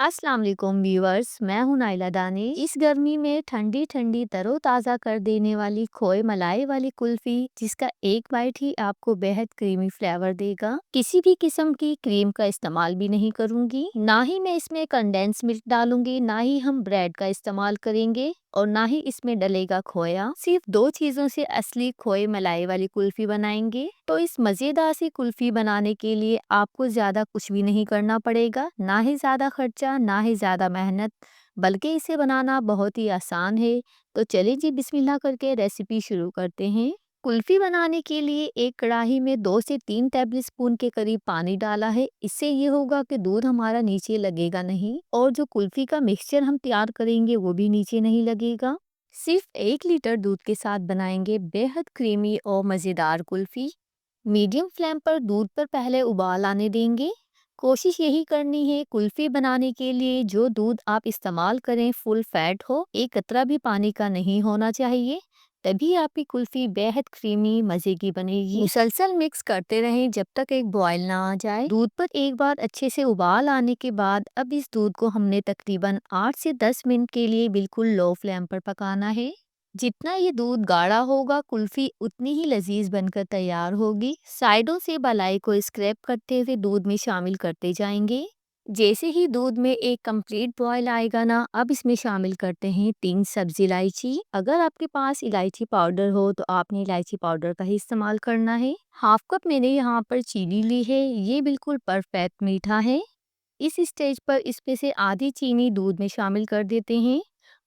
अस्सलाम वालेकुम व्यूअर्स, मैं हूं नाइला दानिश। इस गर्मी में ठंडी ठंडी तरोताज़ा कर देने वाली खोए मलाई वाली कुल्फी, जिसका एक बाइट ही आपको बेहद क्रीमी फ्लेवर देगा। किसी भी किस्म की क्रीम का इस्तेमाल भी नहीं करूंगी, ना ही मैं इसमें कंडेंस मिल्क डालूंगी, ना ही हम ब्रेड का इस्तेमाल करेंगे और ना ही इसमें डलेगा खोया। सिर्फ दो चीजों से असली खोए मलाई वाली कुल्फी बनाएंगे। तो इस मजेदार सी कुल्फी बनाने के लिए आपको ज्यादा कुछ भी नहीं करना पड़ेगा, ना ही ज्यादा खर्चा, ना ही ज्यादा मेहनत, बल्कि इसे बनाना बहुत ही आसान है। तो चलिए जी, बिस्मिल्लाह करके रेसिपी शुरू करते हैं। कुल्फी बनाने के लिए एक कढ़ाई में 2 से 3 टेबल स्पून के करीब पानी डाला है। इससे ये होगा कि दूध हमारा नीचे लगेगा नहीं और जो कुल्फी का मिक्सचर हम तैयार करेंगे वो भी नीचे नहीं लगेगा। सिर्फ 1 लीटर दूध के साथ बनाएंगे बेहद क्रीमी और मज़ेदार कुल्फी। मीडियम फ्लेम पर दूध पर पहले उबाल आने देंगे। कोशिश यही करनी है कुल्फी बनाने के लिए जो दूध आप इस्तेमाल करें फुल फैट हो, एक कतरा भी पानी का नहीं होना चाहिए। तभी आपकी कुल्फी बेहद क्रीमी मजे की बनेगी। मुसलसल मिक्स करते रहें जब तक एक बॉयल ना आ जाए। दूध पर एक बार अच्छे से उबाल आने के बाद अब इस दूध को हमने तकरीबन 8 से 10 मिनट के लिए बिल्कुल लो फ्लेम पर पकाना है। जितना ये दूध गाढ़ा होगा कुल्फी उतनी ही लजीज बनकर तैयार होगी। साइडों से मलाई को स्क्रैप करते हुए दूध में शामिल करते जाएंगे। जैसे ही दूध में एक कंप्लीट बॉयल आएगा ना, अब इसमें शामिल करते हैं 3 सब्जी इलायची। अगर आपके पास इलायची पाउडर हो तो आपने इलायची पाउडर का ही इस्तेमाल करना है। हाफ कप मैंने यहाँ पर चीनी ली है, ये बिल्कुल परफेक्ट मीठा है। इस स्टेज पर इसमें से आधी चीनी दूध में शामिल कर देते हैं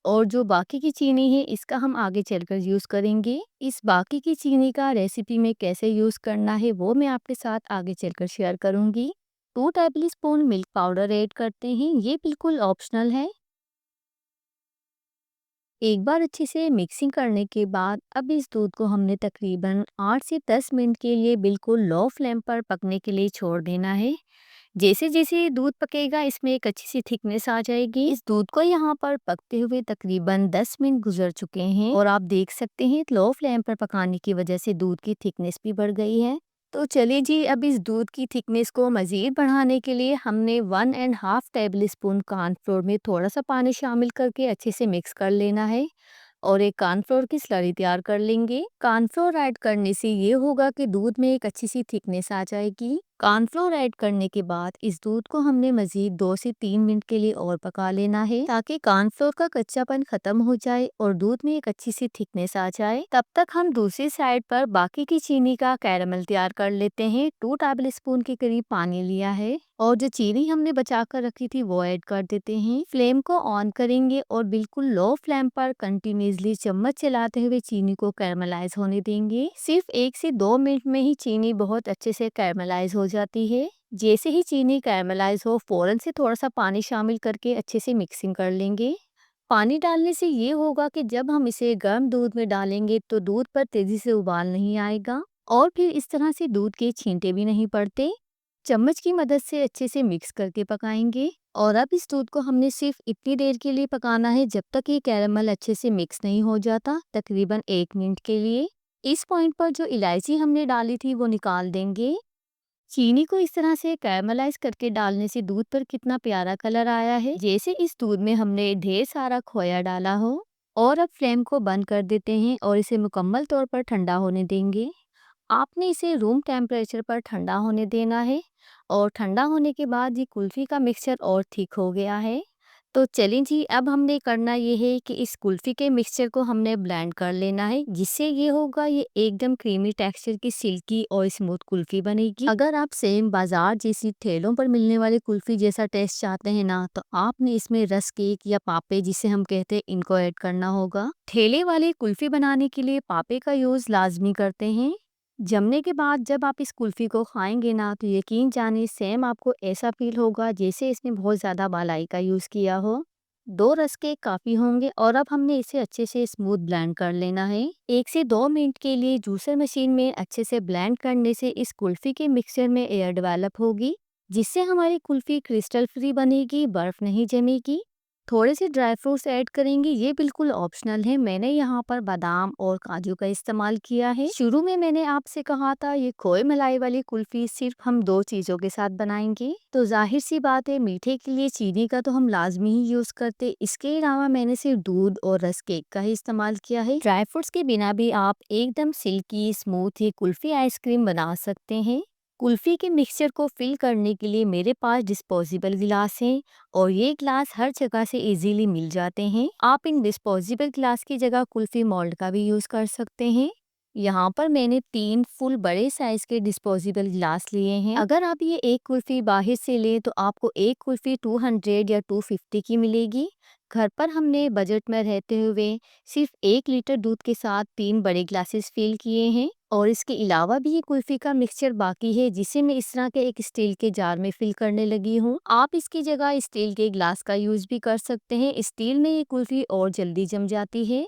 और जो बाकी की चीनी है इसका हम आगे चलकर यूज़ करेंगे। इस बाकी की चीनी का रेसिपी में कैसे यूज़ करना है वो मैं आपके साथ आगे चलकर शेयर करूंगी। 2 table spoon milk powder add करते हैं, ये बिल्कुल ऑप्शनल है। एक बार अच्छे से मिक्सिंग करने के बाद अब इस दूध को हमने तकरीबन 8 से 10 मिनट के लिए बिल्कुल लो फ्लेम पर पकने के लिए छोड़ देना है। जैसे जैसे ये दूध पकेगा इसमें एक अच्छी सी थिकनेस आ जाएगी। इस दूध को यहाँ पर पकते हुए तकरीबन 10 मिनट गुजर चुके हैं और आप देख सकते हैं लो फ्लेम पर पकाने की वजह से दूध की थिकनेस भी बढ़ गई है। तो चलिए जी, अब इस दूध की थिकनेस को मज़ीद बढ़ाने के लिए हमने 1.5 टेबल स्पून कॉर्नफ्लोर में थोड़ा सा पानी शामिल करके अच्छे से मिक्स कर लेना है और एक कॉर्नफ्लोर की स्लरी तैयार कर लेंगे। कॉर्नफ्लोर ऐड करने से ये होगा कि दूध में एक अच्छी सी थिकनेस आ जाएगी। कॉर्नफ्लोर ऐड करने के बाद इस दूध को हमने मजीद 2 से 3 मिनट के लिए और पका लेना है ताकि कॉर्नफ्लोर का कच्चापन खत्म हो जाए और दूध में एक अच्छी सी थिकनेस आ जाए। तब तक हम दूसरी साइड पर बाकी की चीनी का कैरामल तैयार कर लेते हैं। 2 टेबल स्पून के करीब पानी लिया है और जो चीनी हमने बचा कर रखी थी वो ऐड कर देते हैं। फ्लेम को ऑन करेंगे और बिल्कुल लो फ्लेम पर कंटिन्यूसली चम्मच चलाते हुए चीनी को कैरमलाइज होने देंगे। सिर्फ 1 से 2 मिनट में ही चीनी बहुत अच्छे से कैरमलाइज हो जाती है। जैसे ही चीनी कैरमलाइज हो फौरन से थोड़ा सा पानी शामिल करके अच्छे से मिक्सिंग कर लेंगे। पानी डालने से ये होगा कि जब हम इसे गर्म दूध में डालेंगे तो दूध पर तेजी से उबाल नहीं आएगा और फिर इस तरह से दूध के छींटे भी नहीं पड़ते। चम्मच की मदद से अच्छे से मिक्स करके पकाएंगे और अब इस दूध को हमने सिर्फ इतनी देर के लिए पकाना है जब तक ये कैरेमल अच्छे से मिक्स नहीं हो जाता, तकरीबन 1 मिनट के लिए। इस पॉइंट पर जो इलायची हमने डाली थी वो निकाल देंगे। चीनी को इस तरह से कैरमलाइज करके डालने से दूध पर कितना प्यारा कलर आया है, जैसे इस दूध में हमने ढेर सारा खोया डाला हो। और अब फ्लेम को बंद कर देते हैं और इसे मुकम्मल तौर पर ठंडा होने देंगे। आपने इसे रूम टेम्परेचर पर ठंडा होने देना है और ठंडा होने के बाद ये कुल्फ़ी का मिक्सचर और थिक हो गया है। तो चलें जी, अब हमने करना ये है कि इस कुल्फ़ी के मिक्सचर को हमने ब्लेंड कर लेना है, जिससे ये होगा ये एकदम क्रीमी टेक्सचर की सिल्की और स्मूथ कुल्फ़ी बनेगी। अगर आप सेम बाजार जैसी ठेलों पर मिलने वाली कुल्फ़ी जैसा टेस्ट चाहते हैं ना, तो आपने इसमें रस केक या पापे जिसे हम कहते हैं इनको ऐड करना होगा। ठेले वाले कुल्फ़ी बनाने के लिए पापे का यूज़ लाजमी करते हैं। जमने के बाद जब आप इस कुल्फ़ी को खाएंगे ना तो यकीन जानिए सेम आपको ऐसा फील होगा जैसे इसमें बहुत ज़्यादा मलाई का यूज़ किया हो। 2 रस्के काफ़ी होंगे और अब हमने इसे अच्छे से स्मूथ ब्लेंड कर लेना है। 1 से 2 मिनट के लिए जूसर मशीन में अच्छे से ब्लेंड करने से इस कुल्फ़ी के मिक्सचर में एयर डेवलप होगी, जिससे हमारी कुल्फ़ी क्रिस्टल फ्री बनेगी, बर्फ़ नहीं जमेगी। थोड़े से ड्राई फ्रूट्स ऐड करेंगे, ये बिल्कुल ऑप्शनल है। मैंने यहाँ पर बादाम और काजू का इस्तेमाल किया है। शुरू में मैंने आपसे कहा था ये खोए मलाई वाली कुल्फी सिर्फ हम दो चीज़ों के साथ बनाएंगे, तो जाहिर सी बात है मीठे के लिए चीनी का तो हम लाजमी ही यूज़ करते। इसके अलावा मैंने सिर्फ दूध और रस केक का ही इस्तेमाल किया है। ड्राई फ्रूट्स के बिना भी आप एकदम सिल्की स्मूथ ही कुल्फी आइसक्रीम बना सकते हैं। कुल्फी के मिक्सचर को फिल करने के लिए मेरे पास डिस्पोजेबल गिलास हैं और ये ग्लास हर जगह से इजीली मिल जाते हैं। आप इन डिस्पोजेबल ग्लास की जगह कुल्फी मोल्ड का भी यूज़ कर सकते हैं। यहाँ पर मैंने 3 फुल बड़े साइज के डिस्पोजेबल ग्लास लिए हैं। अगर आप ये एक कुल्फी बाहर से लें तो आपको एक कुल्फी 200 या 250 की मिलेगी। घर पर हमने बजट में रहते हुए सिर्फ 1 लीटर दूध के साथ 3 बड़े ग्लासेस फिल किए हैं। और इसके अलावा भी ये कुल्फी का मिक्सचर बाकी है, जिसे मैं इस तरह के एक स्टील के जार में फिल करने लगी हूँ। आप इसकी जगह स्टील के ग्लास का यूज भी कर सकते हैं। स्टील में ये कुल्फी और जल्दी जम जाती है।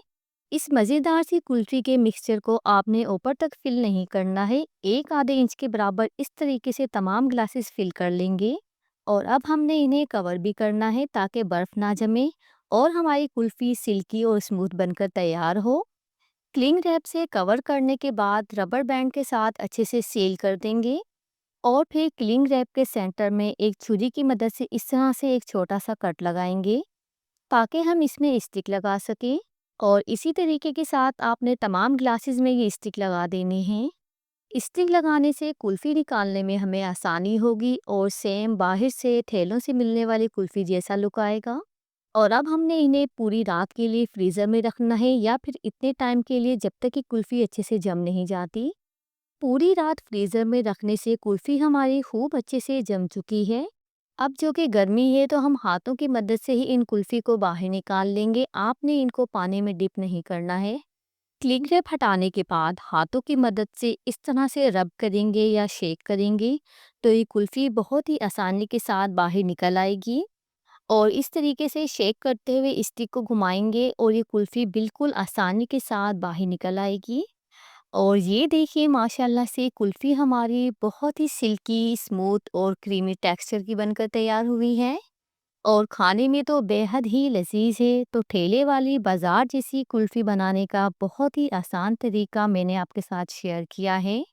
इस मज़ेदार सी कुल्फी के मिक्सचर को आपने ऊपर तक फिल नहीं करना है। एक आधे इंच के बराबर इस तरीके से तमाम ग्लासेस फिल कर लेंगे। और अब हमने इन्हें कवर भी करना है ताकि बर्फ़ ना जमे और हमारी कुल्फी सिल्की और स्मूथ बनकर तैयार हो। क्लिंग रैप से कवर करने के बाद रबर बैंड के साथ अच्छे से सील कर देंगे और फिर क्लिंग रैप के सेंटर में एक छुरी की मदद से इस तरह से एक छोटा सा कट लगाएंगे ताकि हम इसमें स्टिक लगा सकें। और इसी तरीके के साथ आपने तमाम ग्लासेस में ये स्टिक लगा देने हैं। स्टिक लगाने से कुल्फ़ी निकालने में हमें आसानी होगी और सेम बाहर से ठेलों से मिलने वाली कुल्फ़ी जैसा लुक आएगा। और अब हमने इन्हें पूरी रात के लिए फ्रीज़र में रखना है या फिर इतने टाइम के लिए जब तक कि कुल्फ़ी अच्छे से जम नहीं जाती। पूरी रात फ्रीज़र में रखने से कुल्फ़ी हमारी खूब अच्छे से जम चुकी है। अब जो कि गर्मी है तो हम हाथों की मदद से ही इन कुल्फ़ी को बाहर निकाल लेंगे। आपने इनको पानी में डिप नहीं करना है। क्लिंग रैप हटाने के बाद हाथों की मदद से इस तरह से रब करेंगे या शेक करेंगे तो ये कुल्फ़ी बहुत ही आसानी के साथ बाहर निकल आएगी। और इस तरीके से शेक करते हुए स्टिक को घुमाएंगे और ये कुल्फ़ी बिल्कुल आसानी के साथ बाहर निकल आएगी। और ये देखिए माशाल्लाह से कुल्फ़ी हमारी बहुत ही सिल्की स्मूथ और क्रीमी टेक्सचर की बनकर तैयार हुई है और खाने में तो बेहद ही लजीज है। तो ठेले वाली बाजार जैसी कुल्फ़ी बनाने का बहुत ही आसान तरीका मैंने आपके साथ शेयर किया है।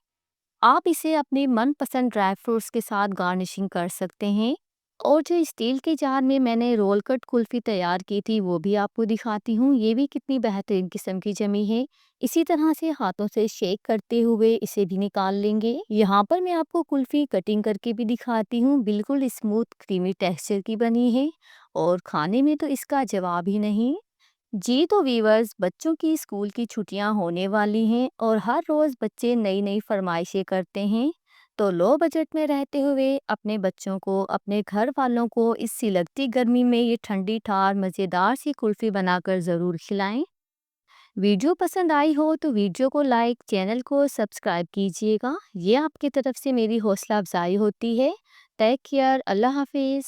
आप इसे अपने मनपसंद ड्राई फ्रूट्स के साथ गार्निशिंग कर सकते हैं। और जो स्टील के जार में मैंने रोल कट कुल्फ़ी तैयार की थी वो भी आपको दिखाती हूँ, ये भी कितनी बेहतरीन किस्म की जमी है। इसी तरह से हाथों से शेक करते हुए इसे भी निकाल लेंगे। यहाँ पर मैं आपको कुल्फ़ी कटिंग करके भी दिखाती हूँ, बिल्कुल स्मूथ क्रीमी टेक्सचर की बनी है और खाने में तो इसका जवाब ही नहीं। जी तो वीवर्स, बच्चों की स्कूल की छुट्टियां होने वाली हैं और हर रोज़ बच्चे नई नई फरमाइशें करते हैं। तो लो बजट में रहते हुए अपने बच्चों को, अपने घर वालों को इस सिलगती गर्मी में ये ठंडी ठार मज़ेदार सी कुल्फ़ी बनाकर ज़रूर खिलाएं। वीडियो पसंद आई हो तो वीडियो को लाइक, चैनल को सब्सक्राइब कीजिएगा। ये आपकी तरफ से मेरी हौसला अफजाई होती है। टेक केयर, अल्लाह हाफिज़।